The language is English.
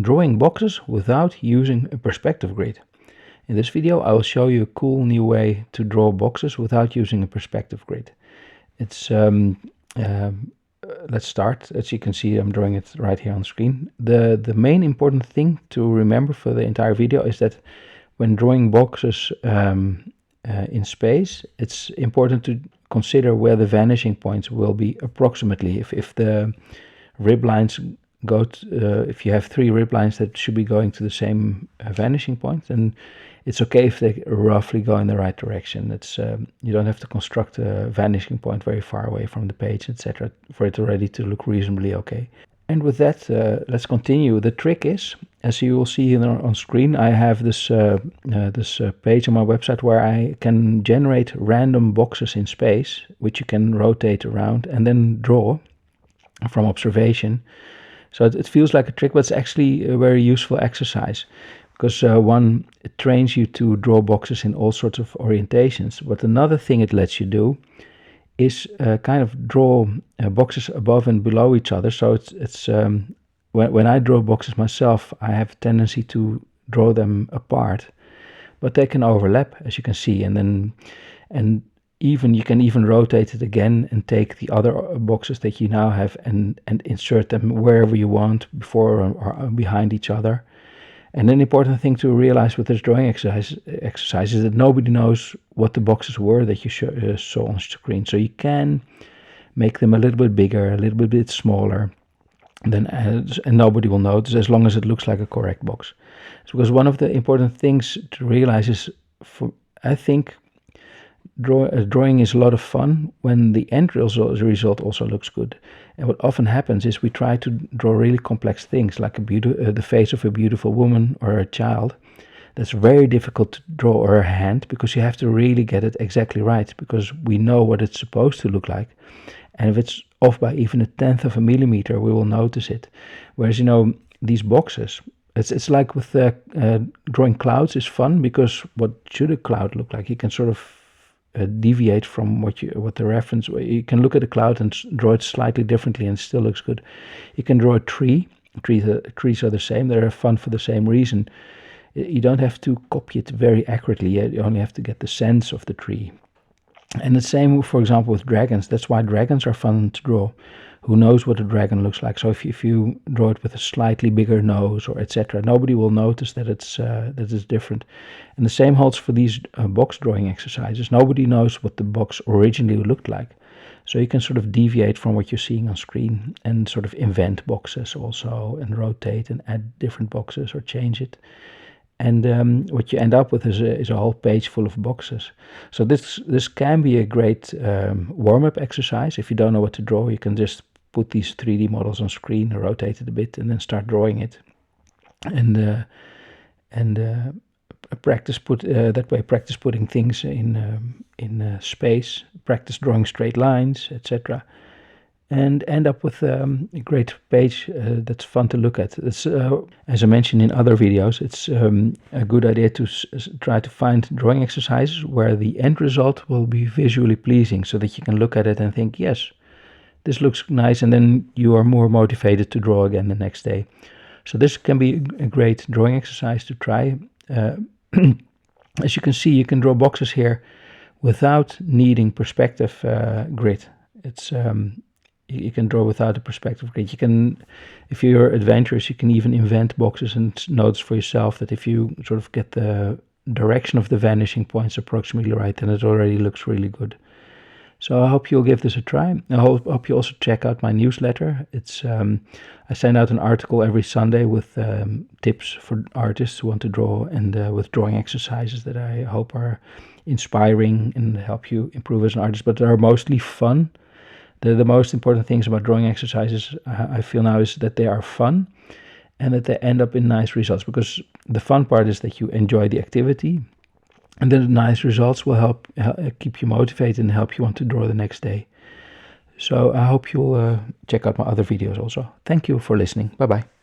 drawing boxes without using a perspective grid. In this video I will show you a cool new way to draw boxes without using a perspective grid. It's let's start. As you can see, I'm drawing it right here on screen. The main important thing to remember for the entire video is that when drawing boxes in space, it's important to consider where the vanishing points will be approximately. If the rib lines go to, if you have three rib lines that should be going to the same vanishing point, then it's okay if they roughly go in the right direction. It's you don't have to construct a vanishing point very far away from the page, etc., for it already to look reasonably okay. And with that, let's continue. The trick is, as you will see on screen, I have this page on my website where I can generate random boxes in space, which you can rotate around and then draw from observation. So it feels like a trick, but it's actually a very useful exercise, because it trains you to draw boxes in all sorts of orientations. But another thing it lets you do is kind of draw boxes above and below each other. So when I draw boxes myself, I have a tendency to draw them apart, but they can overlap, as you can see, and you can even rotate it again and take the other boxes that you now have and insert them wherever you want, before or behind each other. And an important thing to realize with this drawing exercise is that nobody knows what the boxes were that you saw on screen. So you can make them a little bit bigger, a little bit smaller, and nobody will notice, as long as it looks like a correct box. So, because one of the important things to realize is, I think drawing is a lot of fun when the end result also looks good. And what often happens is we try to draw really complex things, like the face of a beautiful woman or a child. That's very difficult to draw, or a hand, because you have to really get it exactly right, because we know what it's supposed to look like. And if it's off by even 1/10 of a millimeter, we will notice it. Whereas, these boxes, it's like with drawing clouds is fun, because what should a cloud look like? You can sort of deviate from what the reference. You can look at a cloud and draw it slightly differently and it still looks good. You can draw a tree. Trees are the same. They're fun for the same reason. You don't have to copy it very accurately. You only have to get the sense of the tree. And the same, for example, with dragons. That's why dragons are fun to draw. Who knows what a dragon looks like? So if you draw it with a slightly bigger nose, or etc., nobody will notice that it's different. And the same holds for these box drawing exercises. Nobody knows what the box originally looked like. So you can sort of deviate from what you're seeing on screen and sort of invent boxes also, and rotate and add different boxes or change it. And what you end up with is a whole page full of boxes. So this can be a great warm-up exercise. If you don't know what to draw, you can just put these 3D models on screen, rotate it a bit, and then start drawing it. And practice putting things in space. Practice drawing straight lines, etc. And end up with a great page that's fun to look at. It's, as I mentioned in other videos, it's a good idea to try to find drawing exercises where the end result will be visually pleasing, so that you can look at it and think, yes, this looks nice, and then you are more motivated to draw again the next day. So this can be a great drawing exercise to try. As you can see, you can draw boxes here without needing perspective grid. It's you can draw without a perspective grid. You can, if you're adventurous, you can even invent boxes and notice for yourself that if you sort of get the direction of the vanishing points approximately right, then it already looks really good. So I hope you'll give this a try. I hope you also check out my newsletter. It's I send out an article every Sunday with tips for artists who want to draw, and with drawing exercises that I hope are inspiring and help you improve as an artist, but they're mostly fun. The most important things about drawing exercises, I feel now, is that they are fun and that they end up in nice results, because the fun part is that you enjoy the activity, and then the nice results will help keep you motivated and help you want to draw the next day. So I hope you'll check out my other videos also. Thank you for listening. Bye-bye.